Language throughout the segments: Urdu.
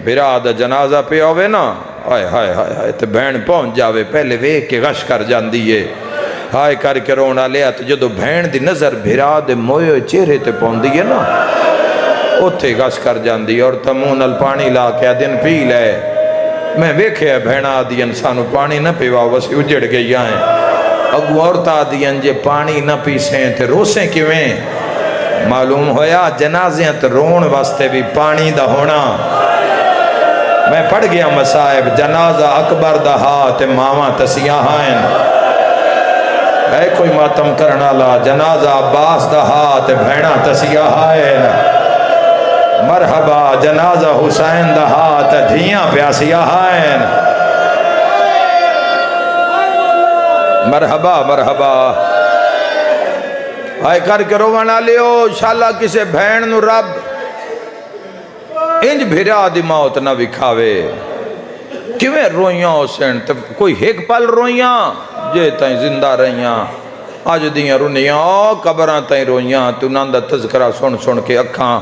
بھرا دا جنازہ پہ ہوئے نا، ہائے ہائے ہائے ہائے تے بہن پہنچ جاوے، پہلے ویکھ کے غش کر جاندی ہے، ہائے کر کے رونا لیا، تو جدو بہن دی نظر بھرا دے موئے چہرے تے پوندی ہے نا، اوتھے غش کر جاندی ہے، اور تمون ال پانی لا کے دن پی لے۔ میں ویکھے بہنا دین سانو پانی نہ پیوا وسی اجڑ گئی ہیں، اگو عورتا دین جے پانی نہ پیسیں تے روسیں کیویں؟ معلوم ہویا جنازیاں تے رون واسطے بھی پانی دا ہونا۔ میں پڑھ گیا مصائب، جنازہ اکبر دا تے ماما تسیاں ہائیں، اے کوئی ماتم کرنا لا، جنازہ عباس دا تے بھینا تسیاں ہائیں، مرحبا جنازہ حسین دا تے دھیاں پیاسیاں ہائیں، مرحبا مرحبا۔ آئے کر کے روانہ لیو، شاءاللہ کسے بہن نو رب انج بھرا دی موت نہ وکھاوے۔ کیویں روئیاں حسین تے کوئی ایک پل روئیاں جے تائیں زندہ رہیاں، آج دیاں رونیاں قبراں تائیں روئیاں، تو ناندہ تذکرہ سن سن کے اکھاں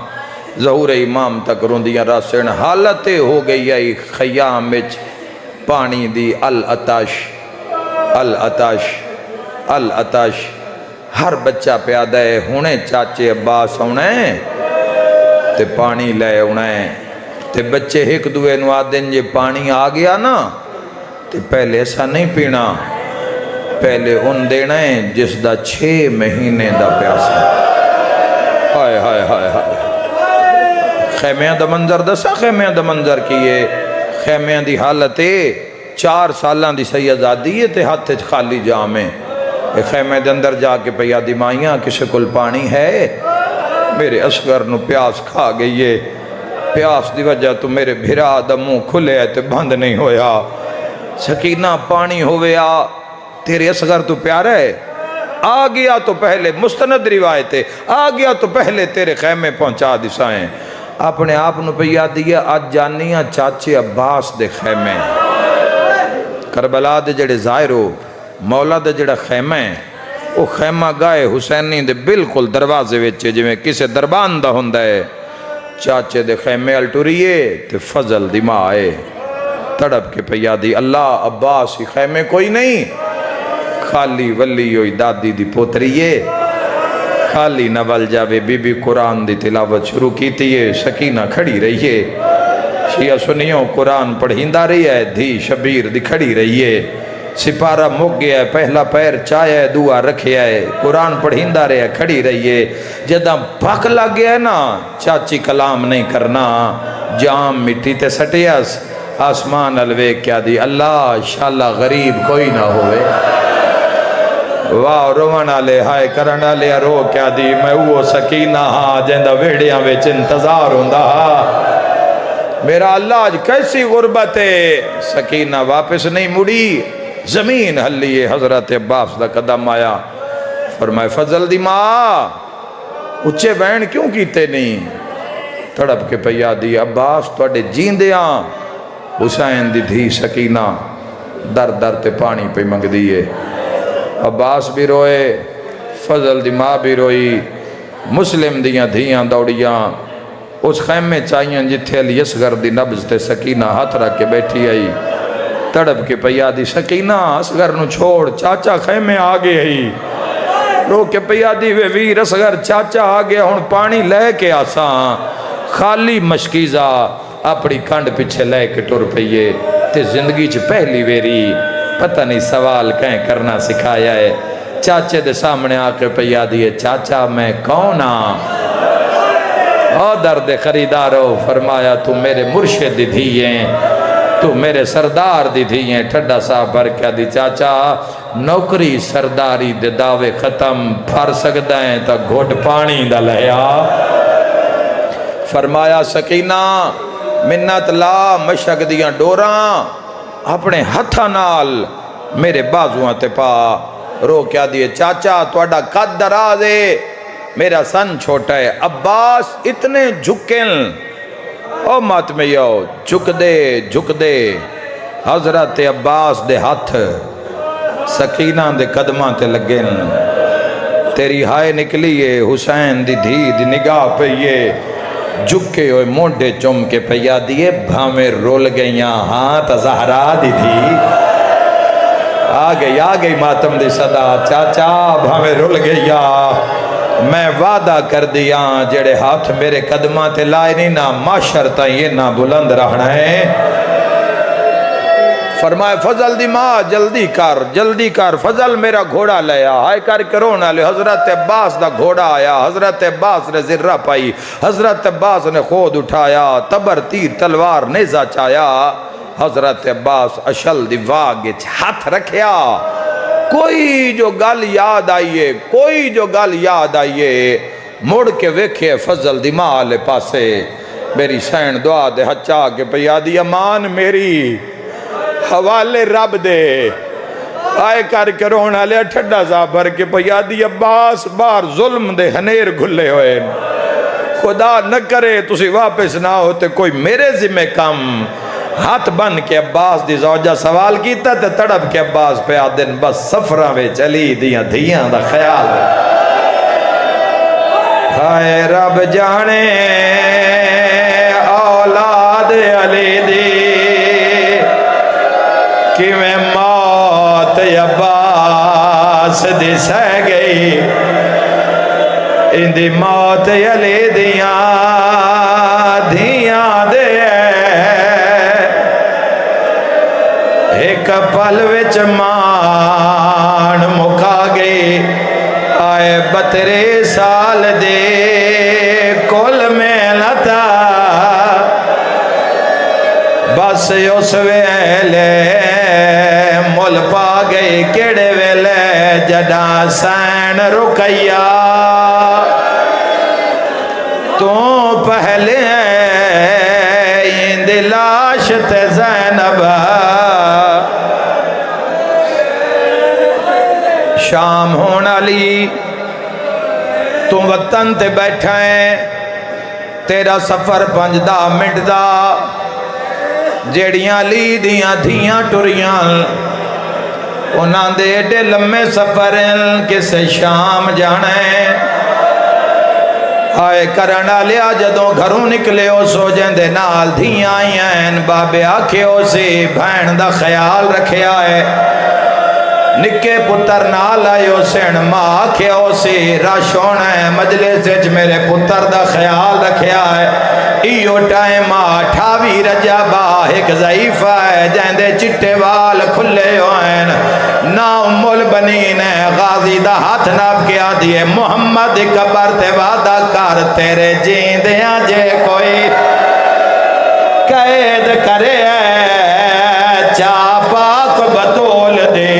ظہور امام تک روندیاں راسن، حالت ہو گئی آئی خیام وچ پانی دی العطش العطش العطش، ہر بچہ پیادہ ہے ہونے چاچے عباس ہونے تے پانی لے ہونے، تے بچے ایک دوے نو آدن جے پانی آ گیا نا تے پہلے ایسا نہیں پینا، پہلے ان دینا ہے جس دا 6 مہینے دا پیاسا۔ ہائے ہائے ہائے ہائے، خیمیاں دا منظر دسا، خیمیاں دا منظر کیے، خیمیاں دی حالت 4 سالاں دی سیدزادی ہے تے ہاتھ خالی جامیں، خیمے دے اندر جا کے پیا دی مائیاں کسے کل پانی ہے؟ میرے اصغر نو پیاس کھا گئی ہے، پیاس دی وجہ تو میرے بھرا دا منہ کھلے ہے تے بند نہیں ہویا، سکینہ پانی ہویا، تیرے اصغر تو پیارا ہے، آ گیا تو پہلے مستند روایت، آ گیا تو پہلے تیرے خیمے پہنچا دسائیں، اپنے آپ نو پیا دیا آج جانیاں چاچے عباس دے خیمے، کربلا دے جڑے ظاہرو مولا دے جڑا خیمہ ہے، وہ خیمہ گائے حسینی دے بالکل دروازے ویچے جو میں کسے دربان دا ہوندہ ہے، چاچے دے خیمے الٹوریے تے فضل دی ماں آئے، تڑپ کے پیا دی اللہ عباس ہی خیمے کوئی نہیں، خالی ولی ہوئی دادی دی پوتریے، خالی نول جاوے بی بی قرآن دی تلاوت شروع کیتی ہے، سکینہ کھڑی رہی ہے، شیعہ سنیوں قرآن پڑھیندہ رہی ہے، دھی شبیر دی کھڑی رہی ہے، سپارہ مک گیا ہے، پہلا پیر چایا ہے، دعا رکھیا ہے، قرآن پڑھیندہ رہے کھڑی رہی ہے، جدہ بھک لگ گیا ہے نا چاچی کلام نہیں کرنا، جام مٹی تے سٹیاس، آسمان الوے کیا دی اللہ شاءاللہ غریب کوئی نہ ہوئے، واہ روانہ لے ہائے کرنا لے رو کیا دی میں وہ سکینہ ہاں جندہ ویڑیاں ویچ انتظار ہوندہ ہاں، میرا اللہ آج کیسی غربت ہے، سکینہ واپس نہیں مڑی، زمین ہلیے، حضرت عباس دا قدم آیا، فرمائے فضل دی ماں اچھے بہن کیوں کیتے نہیں؟ تڑپ کے پیا دی عباس توڑے جیندیاں، حسین دی دھی سکینہ در در تے پانی پہ منگ دیئے، عباس بھی روئے، فضل دی ماں بھی روئی، مسلم دیاں دھیاں دوڑیاں، اس خیمے چاہیاں جتھے علی اصغر دی نبض تے سکینہ ہاتھ رکھ کے بیٹھی آئی، تڑپ کے پیا دی سکینہ اصغر نو چھوڑ چاچا خیمے آگے ہی، رو کے پیا دی وے ویر اصغر چاچا آگے ہون پانی لے کے آساں، خالی مشکیزہ اپنی کھنڈ پیچھے لے کے ٹر پئیے، تے زندگی چ پہلی ویری پتہ نہیں سوال کہیں کرنا سکھایا ہے، چاچے دے سامنے آکے پیا دیئے چاچا میں کون ہاں؟ او درد خریدارو فرمایا تو میرے مرشد دی دھیئیں، تو میرے سردار دی دھیئیں، ٹھڈا صاحب بھر کیا دی چاچا نوکری سرداری دے دعوے ختم پھر سکتا ہے تا گھوٹ پانی دا لیا، فرمایا سکینہ منت لا مشک دیاں ڈوراں اپنے ہتھا نال میرے بازوان تے پا، رو کیا دیئے چاچا توڑا قد درازے میرا سن چھوٹا ہے، عباس اتنے جھکن، او مات میں یو جھک دے حضرت عباس دے ہاتھ سکینہ دے قدماں تے لگن، تیری ہائے نکلیے حسین دی دھی دی نگاہ پہ یہ جھکے ہوئے موڈے چم کے پیا دیے بھامیں رول گئیاں ہاں تا زہرا دی تھی آ گئی ماتم دی صدا چاچا بھامیں رول گئیا میں وعدہ کر دیا جڑے ہاتھ میرے قدمہ تے لائے نہیں نہ معاشر تا یہ نہ بلند رہنا ہے فرمائے فضل دی ماں جلدی کر فضل میرا گھوڑا لیا ہائے کر کرونا لے حضرت عباس دا گھوڑا آیا حضرت عباس نے ذرہ پائی حضرت عباس نے خود اٹھایا تبر تیر تلوار نیزہ چایا حضرت عباس اشل دی واگے ہاتھ رکھیا کوئی جو گل یاد آئیے مڑ کے ویکھے فضل دی ماں لے پاسے میری سین دعا دے ہچا کے پیا دی امان میری حوالے رب دے آئے کر کے رونا لیا ٹھڈا سا بھر کے پیا دی عباس بار ظلم دے ہنیر گھلے ہوئے خدا نہ کرے تسی واپس نہ ہوتے کوئی میرے ذمہ کم ہاتھ بن کے عباس دی زوجہ سوال کیتا تے تڑپ کے عباس پہ آدن بس سفرہ میں چلی دیاں دا خیال ہائے رب جانے اولاد علی دی کہ میں موت عباس دی سہ گئی اندی موت علی دیاں دے ایک پل وچ مان مکا گئی آئے 32 سال دے کل میں لتا بس اس ویلے مل پا گئی کیڑے ویلے جڈا سین رکیا تو پہلے لاش تے زینب شام ہونا لی تم وطن تے بیٹھا ہے تیرا سفر 5 منٹ دا جیڑیاں لی دیاں دھیاں ٹریاں انہاں دے ایڈے لمے سفر کسے شام جانا ہے آئے کرنا لیا جدوں گھروں نکلے ہو سو جندے نال دھیاں آئیں بابے آکھے ہو سی بھین دا خیال رکھے آئے نکے پتر نال آئے ہو سین ماں آکھے ہو سی رش ہونا ہے مجلس وچ میرے پتر دا خیال رکھے آئے ایو ٹائم 28 رجبہ ایک ضعیفہ ہے جہندے چٹے وال کھلے ہوئیں نا ام البنین ہے غازی دا ہاتھ ناب کے آدھیے محمد قبر تے وعدہ کر تیرے جیندیاں جے کوئی قید کرے چاپاک بطول دے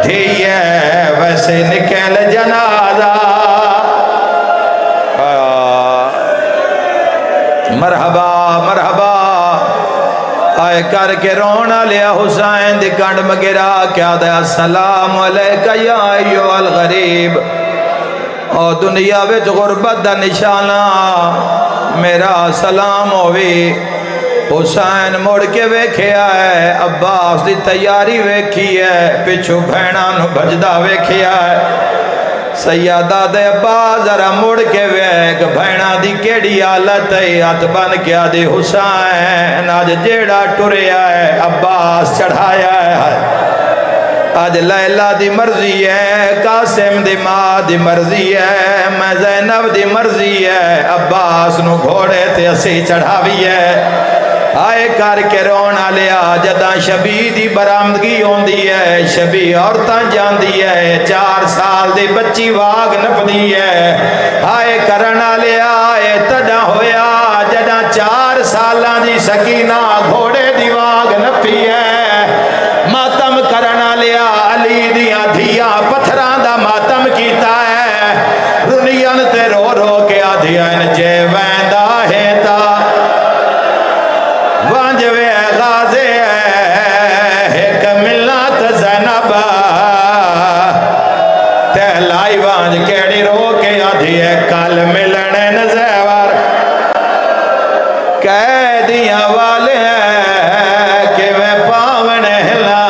دھیے ویسے نکل جنازہ مرحبا آئے کر کے رونا لیا حسین دی کنڈ مگرا کیا دیا السلام علیکہ یا ایو الغریب اور دنیا وچ غربت دا نشانہ میرا سلام ہوئی حسین مڑ کے ویکھیا ہے عباس دی تیاری ویکھی ہے پچھو بھینا نو بجدہ ویکھیا ہے سیادہ دے عباس ذرا مڑ کے ویک بھینا دی کیڑی آلت ہے ہاتھ بن کیا دی حسین آج جیڑا ٹریا ہے عباس چڑھایا ہے آج لیلہ دی مرضی ہے قاسم دی ماں دی مرضی ہے میں زینب دی مرضی ہے عباس نو گھوڑے تے اسی چڑھاوی ہے آئے کر کے رونا لیا جداں شبی دی برآمدگی ہوندی ہے شبی عورتاں جاندی ہے 4 سال دی بچی واگ نپدی ہے آئے کرنا لیا آئے تڑا ہویا جداں 4 سالاں دی سکینہ گھوڑے دی واگ نپی ہے ماتم کرنا لیا علی دیاں دھیاں پتھران دا ماتم کیتا ہے رنین تے رو رو کے آدھیاں جے ویندہ ہے تا وانجوے غازے ایک ملت زینب تہلائی وانج کیڑی رو کے آدھی ہے کل ملنے نزیور قیدیاں والے کہ میں پاون ہلا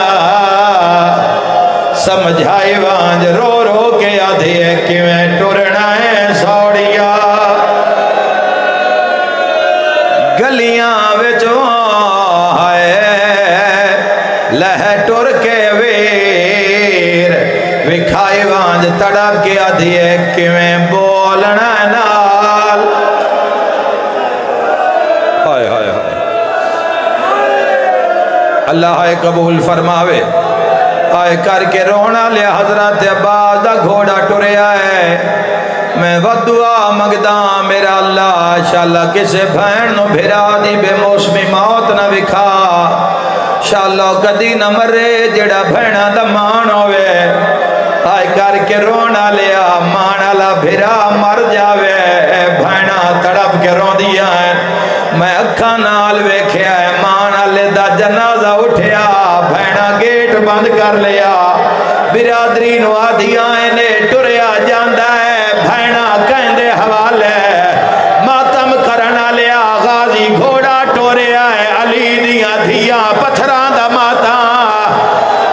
سمجھائی وانج رو رو کے آدھی ہے کہ میں ٹرنا ہے سوڑیا اج تڑپ کے آدھی ہے کیویں بولنا نال ہائے ہائے ہائے اللہ قبول فرماوے آئے کر کے رونا لیا حضرت عباس دا گھوڑا ٹریا ہے میں ود دعا مگدا میرا اللہ شاءاللہ کسے بھین نو بھرا دی بے موسمی موت نہ وکھا شاءاللہ کدی نہ مرے جڑا بھینا دا مان ہوئے آئے کر کے رونا لیا مان اللہ بھرا مر جاوے بھینا تڑپ کے رو دیا ہے میں اکھا نال ویکھیا ہے مان اللہ دا جنازہ اٹھیا بھینا گیٹ بند کر لیا برادری نو آدھیاں نے ٹریا جاندہ ہے بھینا کہندے حوالے ماتم کرنا لیا غازی گھوڑا ٹوریا ہے علی دیاں دھیاں پتھران دا ماتا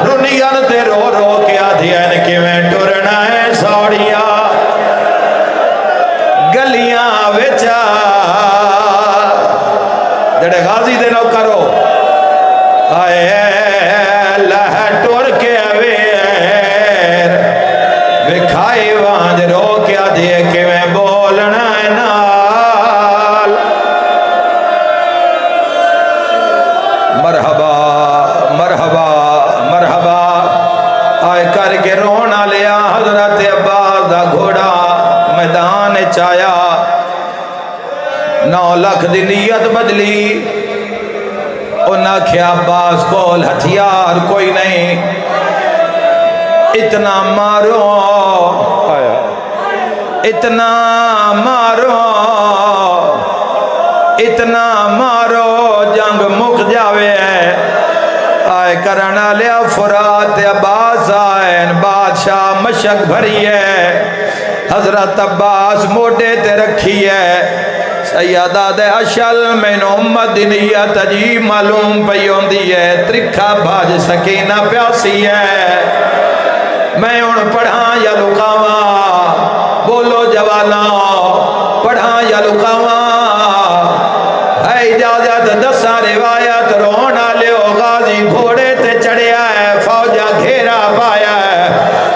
رنیان تے رو رو کے آدھیاں کیویں ٹرنا ہے سوڑیاں گلیاں وچا جڑے غازی دے نو کرو آئے لہ ٹور کے اویر بکھائی وانج رو کے آدھیے کیویں بولنا ہے نال مرحبا مرحبا مرحبا آئے کر کے رونا لیا حضرت عباس دا گھوڑا میدان چایا 9 لاکھ دی نیت بدلی انہاں کیا عباس کول ہتھیار کوئی نہیں اتنا مارو اتنا مارو اتنا مارو جنگ مک جاوے آئے کرنا لیا فرات عباس آئین بادشاہ مشک بھری ہے حضرت عباس موٹے تے رکھی ہے سیدہ دے اشل میں امت دنیت عجیب معلوم پیون دی ہے ترکھا بھاج سکینہ پیاسی ہے میں ان پڑھاں یا لکاواں بولو جوانا پڑھاں یا لکاواں ہے اجازت 10 روایت رونا لیو غازی گھوڑے تے چڑھیا ہے فوجہ گھیرا پایا ہے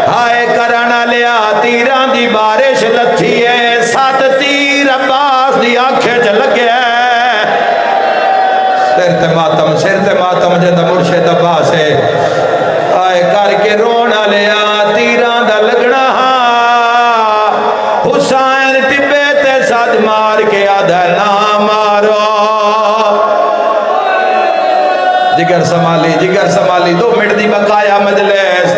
ہائے کرنا لیا تیران دی بارش لتھی ہے 7 تیر عباس دی آنکھیں چ لگے ہے سر تے ماتم جد مرشد عباس ہے آئے کر کے رونا لیا تیران دا لگنا حسین ٹبے تے ساتھ مار کے آدھا نہ مارو جگر سمالی 2 منٹ دی بقایا مجلس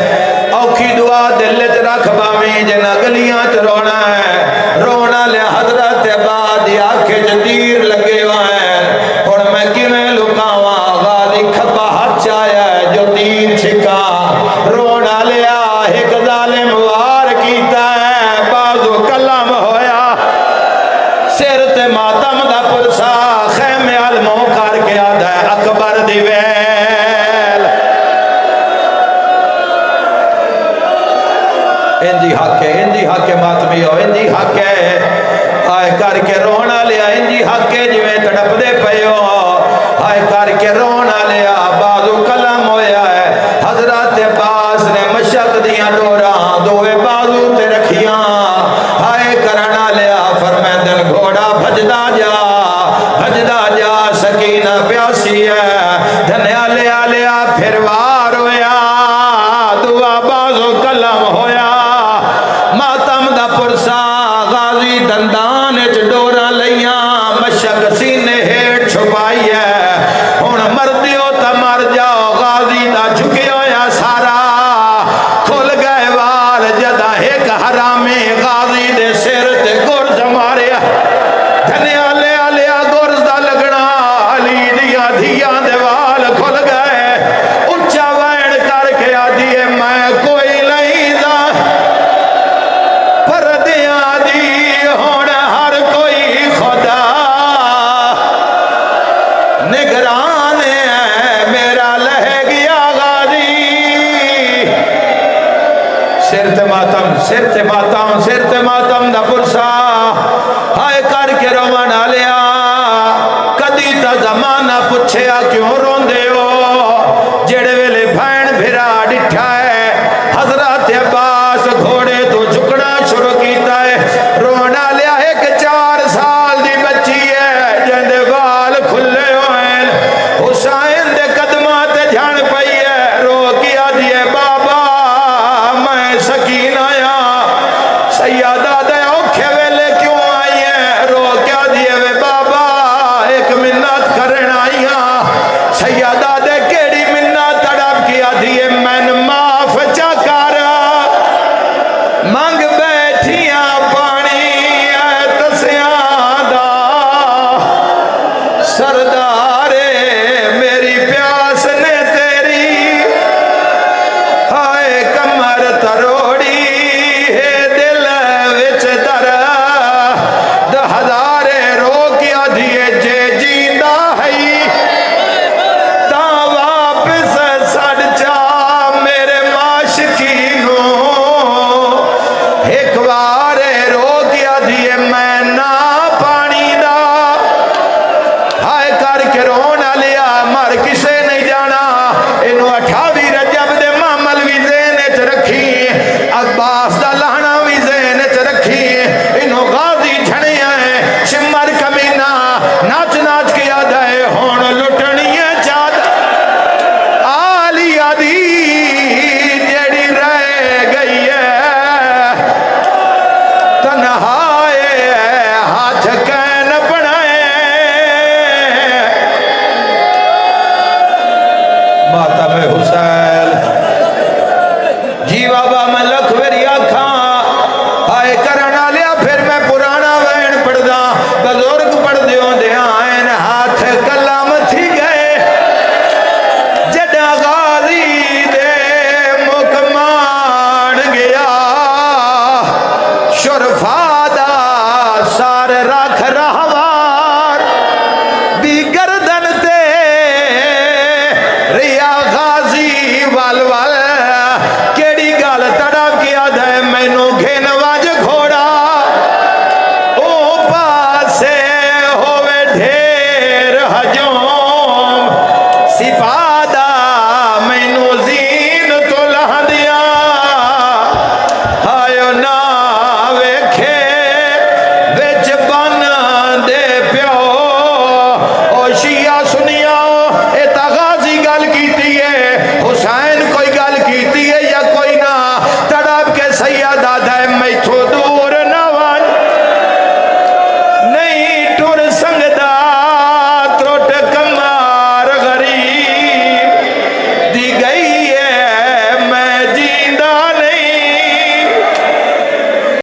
اوکھی دعا دل چ رکھ باویں جنا گلیاں چ رونا ہے رونا لیا حضرت عباس دی آنکھیں چ تیر لگے ہوئے ہن میں کیویں لکاواں غازی کھبا ہاتھ چایا ہے جو تیر چھکا رونا لیا ایک ظالم وار کیتا ہے بازو کلم ہویا سر تے ماتم دا پرسا خیمے علموں کر کے آدھا ہے اکبر دی ویل انجی حق ہے ماتمی ہو انجی حق ہے آئے کر کے رونا لیا انجی حق ہے جویں تڑپ دے پیو آئے کر کے رونا لیا بازو کلم ہویا ہے حضرت عباس نے مشک دیاں ڈوراں دوے بازو تے رکھیاں آئے کرنا لیا فرمیندن گھوڑا بھجدا جا سکینہ پیاسی ہے دھنیا لیا پھر وار ہویا دعا بازو کلم ہویا ماتم دا پرسا غازی دندان چ ڈوراں لیاں مشک سینے ہیٹ چھپائی ہے ہن مردیو تا مر جاؤ غازی دا جھکیا ہویا سارا کھل گئے وال جدا ایک حرامی غازی دے سر تے گرز ماریا دھنیا لیا گرز دا لگنا علی دیا دھیاں دے وال کھل گئے اچھا وین کر کے آدھی ہے میں کوئی نہیں دا پر دیا دی ہون ہر کوئی خدا 4 ਸਾਲ